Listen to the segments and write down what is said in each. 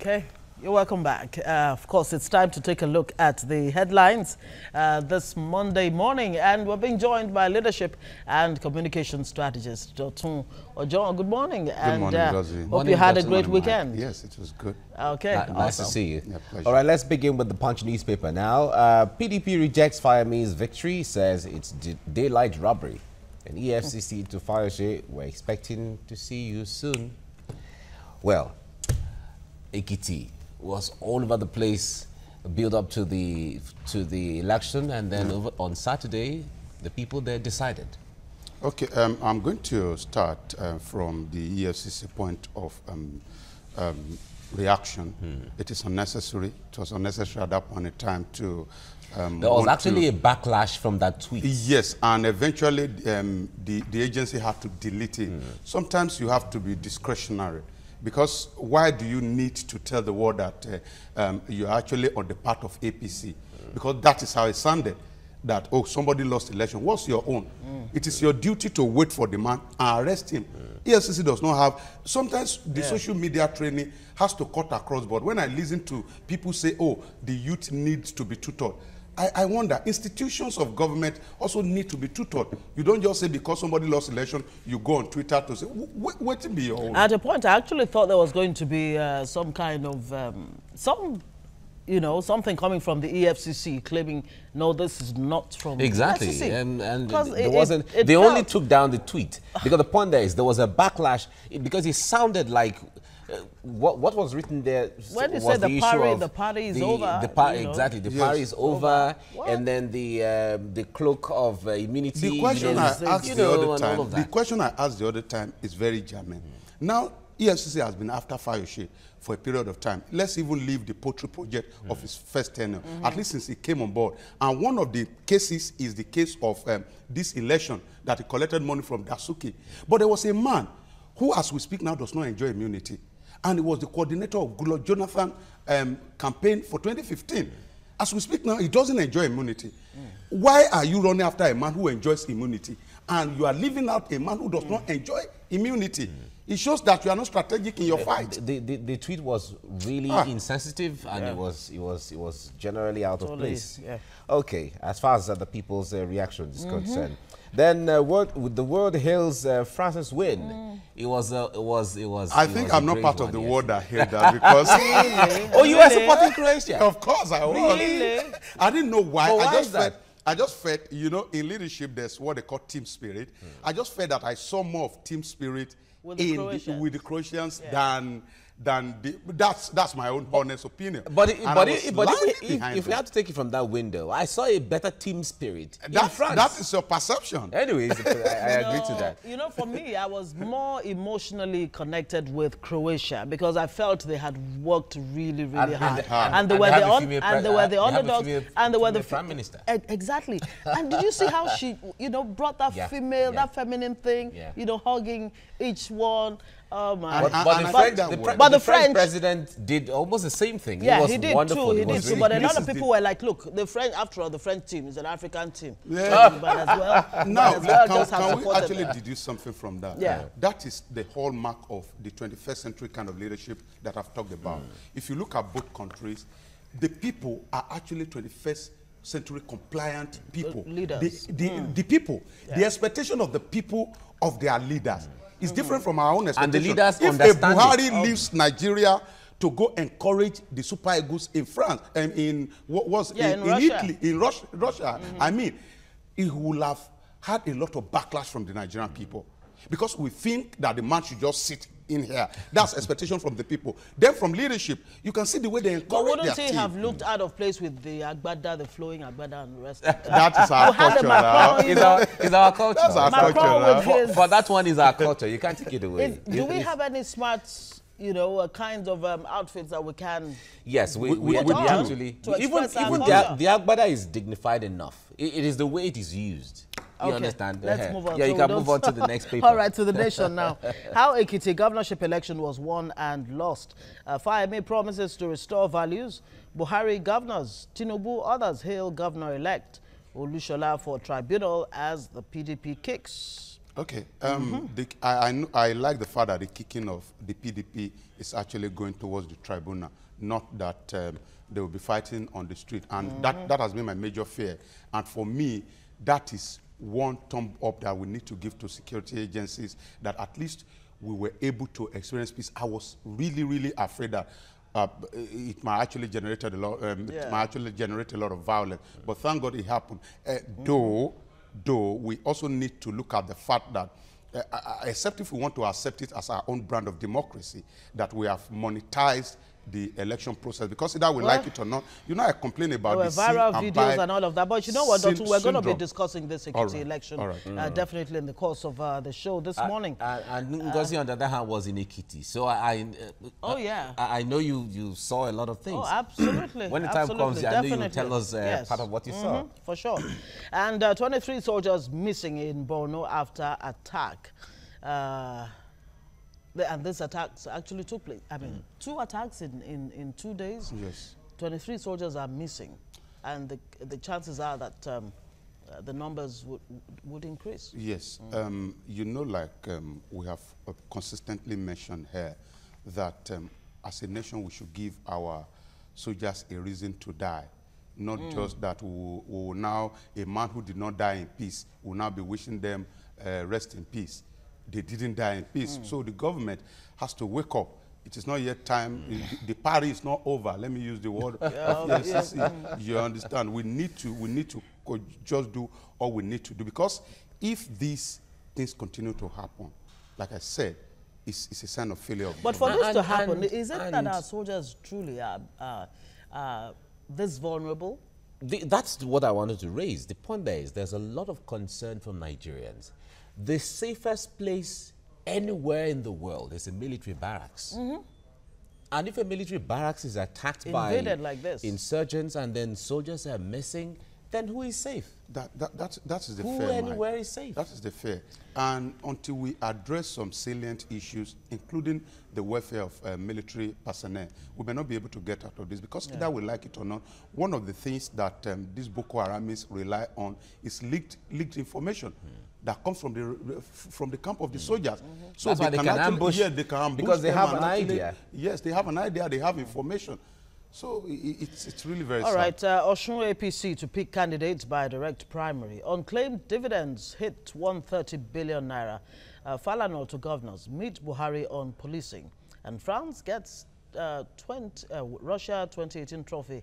Okay, you're welcome back. Of course, it's time to take a look at the headlines this Monday morning, and we're being joined by leadership and communication strategist Dotun. Ojon, good morning. Good morning, Rosie. Hope you had a great weekend. Yes, it was good. Okay, nice to see you. Yeah, pleasure. All right, let's begin with the Punch newspaper now. PDP rejects Fayome's victory, says it's daylight robbery. And EFCC to Fayose, we're expecting to see you soon. Well, Ekiti was all over the place, build up to the election, and then on Saturday, the people there decided. Okay, I'm going to start from the EFCC point of reaction. It is unnecessary. It was unnecessary at that point in time to... there was actually a backlash from that tweet. Yes, and eventually the agency had to delete it. Sometimes you have to be discretionary. Because why do you need to tell the world that you're actually on the part of APC? Because that is how it sounded, that, oh, somebody lost the election. What's your own? It is your duty to wait for the man and arrest him. EFCC does not have... Sometimes the social media training has to cut across board. When I listen to people say, oh, the youth needs to be tutored, I wonder, institutions of government also need to be tutored. You don't just say because somebody lost election, you go on Twitter to say, wait to be your own. At a point, I actually thought there was going to be some kind of, something coming from the EFCC claiming, no, this is not from Exactly. the EFCC. And there wasn't, they only took down the tweet. Because the point there is there was a backlash because it sounded like what was written there when you was said the party is over. Exactly, the party is over, and then the cloak of immunity. The question I asked the question I asked the other time is very germane. Now, EFCC has been after Fayose for a period of time. Let's even leave the poultry project of his first tenure, at least since he came on board. And one of the cases is the case of this election that he collected money from Dasuki. But there was a man who, as we speak now, does not enjoy immunity. And he was the coordinator of Goodluck Jonathan campaign for 2015. As we speak now, he doesn't enjoy immunity. Why are you running after a man who enjoys immunity? And you are leaving out a man who does not enjoy immunity. It shows that you are not strategic in your fight. The tweet was really insensitive, and it was generally out of place. Okay, as far as the people's reaction is concerned. Then the world hails France's win. I think I'm not part of the world that hailed that because... Oh, you were supporting Croatia? Of course I was. Really? I didn't know why. I just felt, in leadership, there's what they call team spirit. I just felt that I saw more of team spirit with the Croatians than that's my own honest opinion. But if we have to take it from that window, I saw a better team spirit in France. That is your perception. Anyways, I agree to that. You know, for me, I was more emotionally connected with Croatia because I felt they had worked really, really hard. And they were the underdogs. And they were the prime minister. Exactly. And did you see how she, brought that that feminine thing, hugging each one. Oh my! But the French president did almost the same thing. Yeah, he did wonderful. too. He did too. But a lot of people were like, "Look, the French. After all, the French team is an African team." Yeah. But as well. Now, can we actually deduce something from that? Yeah. That is the hallmark of the 21st century kind of leadership that I've talked about. If you look at both countries, the people are actually 21st century compliant people. Leaders. The people. The expectation of the people of their leaders. It's different from our own expectation. And the leaders if a Buhari leaves Nigeria to go encourage the Super Eagles in France, in Italy, in Russia, I mean, he will have had a lot of backlash from the Nigerian people because we think that the man should just sit in here. That's expectation from the people. Then from leadership, you can see the way they encourage their team. But wouldn't he have looked out of place with the agbada, the flowing agbada and the rest? That is our culture now. It's our culture. That's our culture now. For that one is our culture. You can't take it away. Do we have any smart, kinds of outfits that we can? Yes, we actually. Even the agbada is dignified enough. It is the way it is used. You understand? Let's move on. Yeah, you can move on to the next paper. All right, to the nation now. How Ekiti governorship election was won and lost. Fayome promises to restore values. Buhari governors, Tinubu, others hail governor-elect. Olushola for tribunal as the PDP kicks. Okay. I like the fact that the kicking of the PDP is actually going towards the tribunal, not that they will be fighting on the street. And that has been my major fear. And for me, that is one thumb up that we need to give to security agencies, that at least we were able to experience peace. I was really, really afraid that it might actually generate a lot. It might actually generate a lot of violence. But thank God it happened. Though we also need to look at the fact that, except if we want to accept it as our own brand of democracy, that we have monetized the election process, because either we like it or not. You know, I complain about the viral videos and all of that. But you know what, Dotun, we're going to be discussing this Ekiti election definitely in the course of the show this morning. And Ngozi, on the other hand, was in Ekiti. So I know you saw a lot of things. Oh, absolutely. When the time comes, I know you'll tell us part of what you saw. For sure. And 23 soldiers missing in Borno after attack. And these attacks actually took place. I mean, 2 attacks in 2 days. Yes. 23 soldiers are missing. And the chances are that the numbers would increase. Yes. You know, like we have consistently mentioned here, that as a nation we should give our soldiers a reason to die. Not just that we will now, a man who did not die in peace, will now be wishing them rest in peace. They didn't die in peace. So the government has to wake up. It is not yet time. The party is not over. Let me use the word of EFCC. You understand? We need to just do all we need to do, because if these things continue to happen, like I said, it's a sign of failure. But for this to happen, is it that our soldiers truly are this vulnerable? That's what I wanted to raise. The point there is there's a lot of concern from Nigerians. The safest place anywhere in the world is a military barracks. And if a military barracks is attacked by like this, insurgents, and then soldiers are missing, then who is safe? That is the who fair. Anywhere is safe. That is the fair. And until we address some salient issues, including the welfare of military personnel, we may not be able to get out of this, because either we like it or not, one of the things that these Boko Haramis rely on is leaked information that comes from the camp of the soldiers. So that's why they can ambush. Yeah, they can ambush because they have an idea. Yes, they have an idea. They have information. So it's really very sad. All right, Ojon APC to pick candidates by direct primary. Unclaimed dividends hit 130 billion naira. Falana to governors. Meet Buhari on policing. And France gets Russia 2018 trophy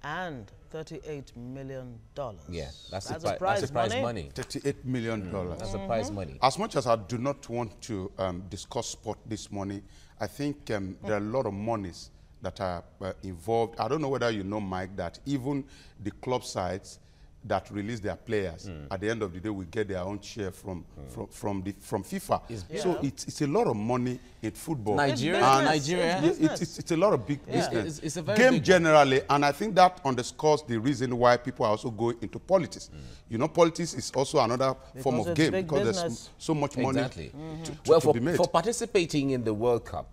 and $38 million. Yeah, that's a prize money. $38 million. That's a prize money. As much as I do not want to discuss sport this morning, I think there are a lot of monies that are involved. I don't know whether you know, Mike, that even the club sides that release their players, at the end of the day, we get their own share from FIFA. So it's a lot of money in football. Nigeria. It's a lot of big business. It's a very game big generally, and I think that underscores the reason why people are also going into politics. You know, politics is also another form of game, because there's so much money to be made. For participating in the World Cup,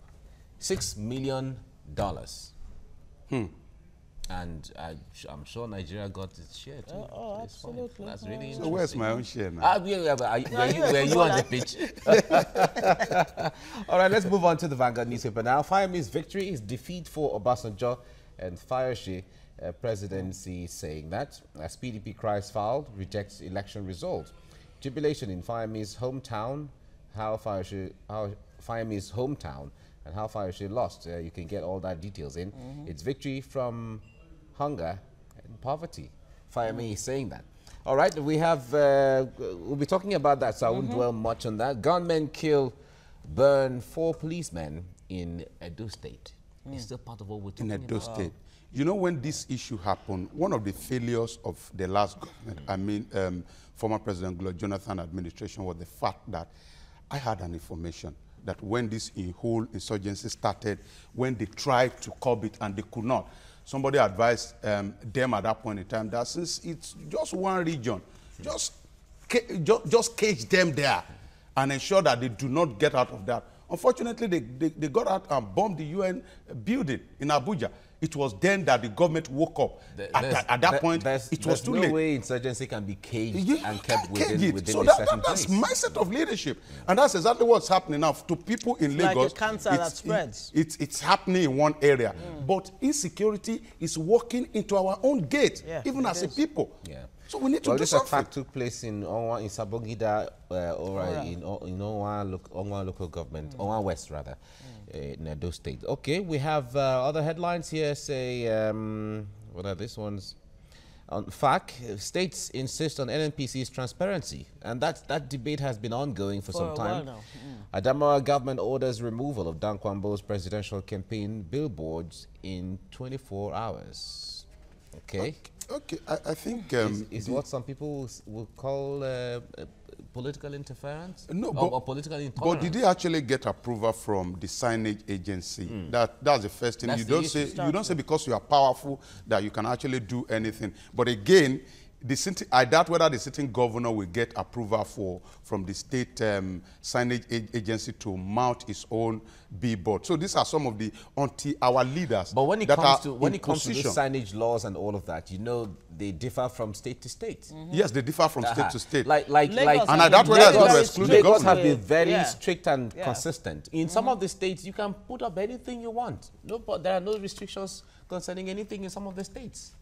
$6 million. And I'm sure Nigeria got its share too. Oh, absolutely. That's really interesting. So where's my own share now? Were you on the pitch? All right, let's move on to the Vanguard newspaper now. Fayemi's victory is defeat for Obasanjo and Fayose presidency, saying that as PDP cries foul, rejects election results. Jubilation in Fayemi's hometown, how Fayemi's hometown, and how Fayose lost. You can get all that details in. It's victory from hunger and poverty. Fayemi is saying that. All right, we have, we'll be talking about that, so I won't dwell much on that. Gunmen burn 4 policemen in Edo State. It's still part of what we're talking about. In Edo State. You know, when this issue happened, one of the failures of the last government, I mean, former President Goodluck Jonathan administration, was the fact that I had an information that when this whole insurgency started, when they tried to curb it and they could not, somebody advised them at that point in time that since it's just one region, just cage them there and ensure that they do not get out of that. Unfortunately, they got out and bombed the UN building in Abuja. It was then that the government woke up. At that point, it was too late. There's no way insurgency can be caged and kept within so a certain place. That's mindset of leadership. And that's exactly what's happening now to people in Lagos. Like a cancer that spreads. It's happening in one area. But insecurity is walking into our own gate, even as a people. Yeah. So we need to do something. This attack took place in Sabongida, in Onwa local government, Onwa West rather, in Edo State. Okay, we have other headlines here. Say, what are these ones? On FAC, states insist on NNPC's transparency, and that debate has been ongoing for some time. Adamawa government orders removal of Dan Kwambo's presidential campaign billboards in 24 hours. Okay. Okay, I think is what some people will call political interference. No, or political intolerance. But did they actually get approval from the signage agency? That's the first thing. You don't say because you are powerful that you can actually do anything. But again, I doubt whether the sitting governor will get approval from the state signage agency to mount his own billboard. So these are some of the our leaders. But when it comes to the signage laws and all of that, you know, they differ from state to state. Yes, they differ from state to state. And I doubt whether it's going to exclude the government. Have been very strict and consistent. In some of the states, you can put up anything you want. No, but there are no restrictions concerning anything in some of the states.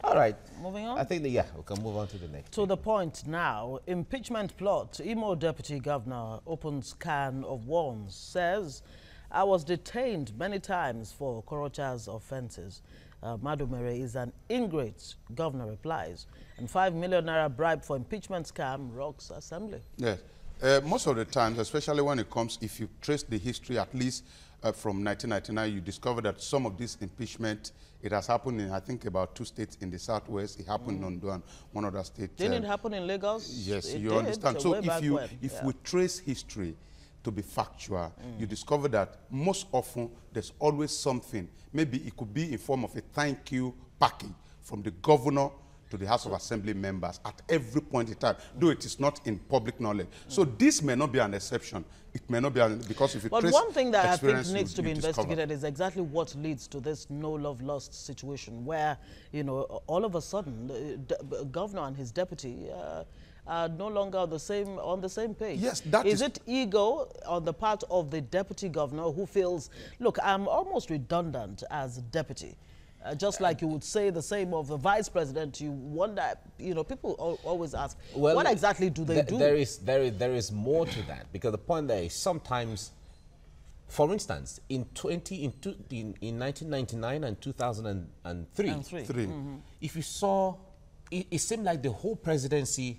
All right. Moving on? I think, we can move on to the next. To the point now, impeachment plot. Imo Deputy Governor opens can of worms, says, I was detained many times for Korocha's offenses. Madumere is an ingrate, governor replies. And 5 million naira bribe for impeachment scam rocks assembly. Yes. Most of the times, especially when it comes, if you trace the history at least from 1999, you discover that some of this impeachment, it has happened in, I think, about 2 states in the southwest. It happened in one other state. Didn't it happen in Lagos? Yes, you understand. So if we trace history to be factual, you discover that most often there's always something. Maybe it could be in form of a thank you package from the governor to the House of Assembly members at every point in time, though it is not in public knowledge. So this may not be an exception. It may not be because if you trace one thing that I think needs to be investigated is exactly what leads to this no love lost situation where, you know, all of a sudden the governor and his deputy are no longer on the same page. Yes, is it ego on the part of the deputy governor who feels, look, I'm almost redundant as deputy. Just like you would say the same of the vice president, you wonder, you know, people always ask, well, what exactly do they do? There is more to that, because the point there is sometimes, for instance, in 1999 and 2003, if you saw, it seemed like the whole presidency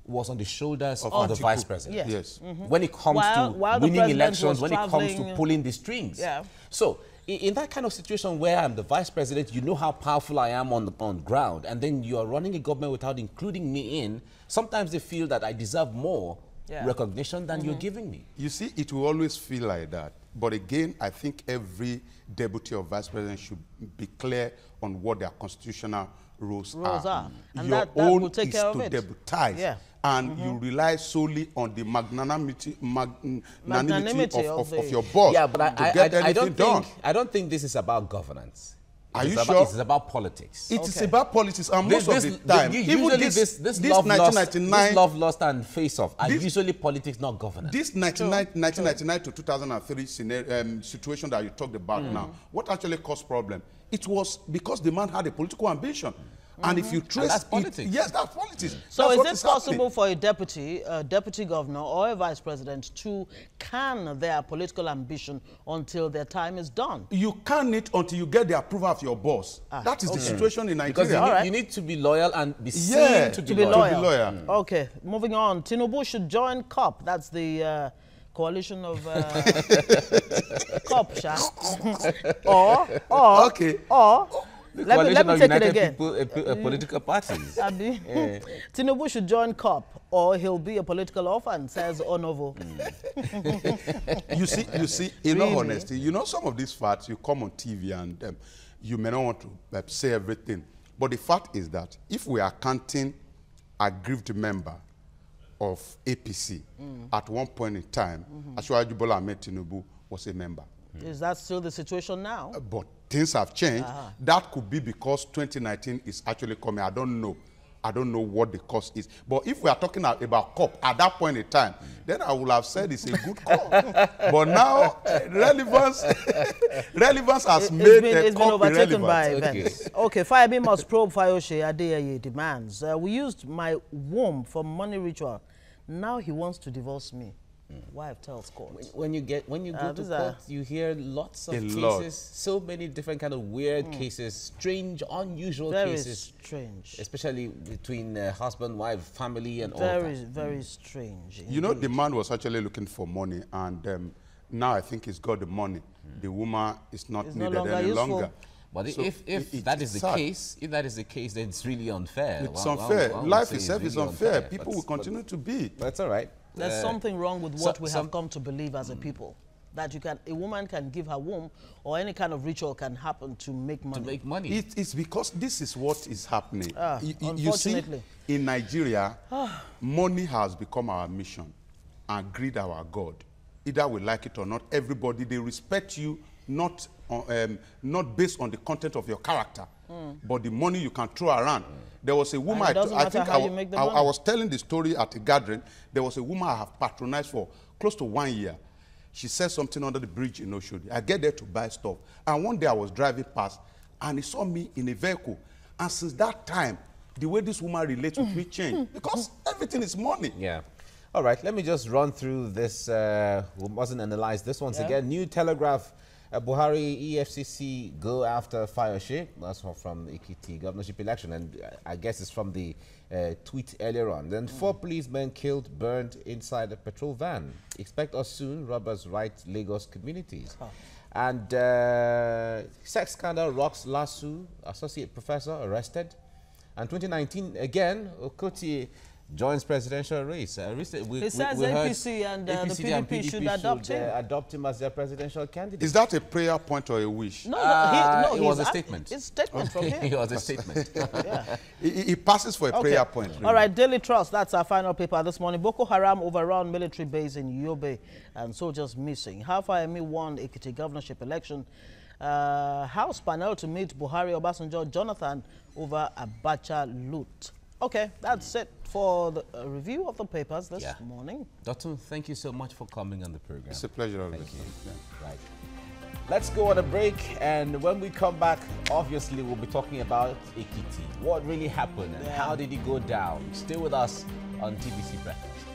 was on the shoulders of the vice president. Yes. When it comes to winning elections, when it comes to pulling the strings. Yeah. So, in that kind of situation where I'm the vice president, you know how powerful I am on ground, and then you are running a government without including me in, sometimes they feel that I deserve more recognition than you're giving me. You see, it will always feel like that. But again, I think every deputy or vice president should be clear on what their constitutional rules are. And your that own will take is care of to it. deputize. Yeah. And you rely solely on the magnanimity of your boss. Yeah, but I don't think this is about governance. Are you sure? It's about politics. It is about politics, and most of the time, even this love lost and face-off are usually politics, not governance. This 1999 to 2003 situation that you talked about now, what actually caused problem? It was because the man had a political ambition. And if you trace that's politics. Yes, that's politics. So is it possible for a deputy governor or a vice president to can their political ambition until their time is done? You can it until you get the approval of your boss. That is the situation in Nigeria. Because you need to be loyal and be seen to be loyal. Okay, moving on. Tinubu should join COP. That's the coalition of COP, or let me take it again. Political parties. Tinubu should join COP or he'll be a political orphan, says Onovo. You see, in all honesty, you know some of these facts, you come on TV and you may not want to say everything. But the fact is that if we are counting aggrieved member of APC at one point in time, Asiwaju Bola Ahmed Tinubu was a member. Is that still the situation now? But things have changed. That could be because 2019 is actually coming. I don't know. I don't know what the cost is. But if we are talking about COP at that point in time, then I would have said it's a good call. But now, relevance has made it's been overtaken by irrelevant. events. Okay, Fayemi must probe Fayose Adeyeye demands. We used my womb for money ritual. Now he wants to divorce me. Wife tells court. When you go to court, you hear lots of cases, so many different kind of weird cases, strange, unusual cases. Very strange. Especially between husband, wife, family, and all that. Very strange. Indeed. You know, the man was actually looking for money, and now I think he's got the money. The woman is not needed any longer. But so if that is the case, then it's really unfair. It's unfair. Life itself is unfair. People will continue to be. That's all right. There's something wrong with what we have come to believe as a people. That a woman can give her womb, or any kind of ritual can happen to make money. To make money. It's because this is what is happening. You see, in Nigeria, money has become our mission and greed our God. Either we like it or not, everybody, they respect you not based on the content of your character, but the money you can throw around. There was a woman, I think I was telling the story at a gathering. There was a woman I have patronized for close to 1 year. She said something under the bridge in Ojon. I get there to buy stuff. And one day I was driving past, and he saw me in a vehicle. And since that time, the way this woman relates with me changed. Because everything is money. Yeah. All right, let me just run through this. We mustn't analyze this once again. New Telegraph. Buhari, EFCC go after Fayose. That's from the Ekiti governorship election, and I guess it's from the tweet earlier on. Then 4 policemen killed, burned inside a patrol van. Expect us soon. Robbers right Lagos communities. And sex scandal rocks Lasu, associate professor arrested. And 2019 again, Okoti joins presidential race. He says APC and the PDP should adopt him. Adopt him as their presidential candidate. Is that a prayer point or a wish? No, it was a statement. It's a statement from him. It was a statement. He passes for a prayer point. Really. All right, Daily Trust, that's our final paper this morning. Boko Haram overrun military base in Yobe and soldiers missing. How Fayemi won Ekiti governorship election. House panel to meet Buhari, Obasanjo, Jonathan over Abacha loot. Okay, that's it for the review of the papers this morning. Dotun, thank you so much for coming on the program. It's a pleasure. Thank you. Yeah. Right. Let's go on a break, and when we come back, obviously we'll be talking about Ekiti. What really happened and how did it go down? Stay with us on TVC Breakfast.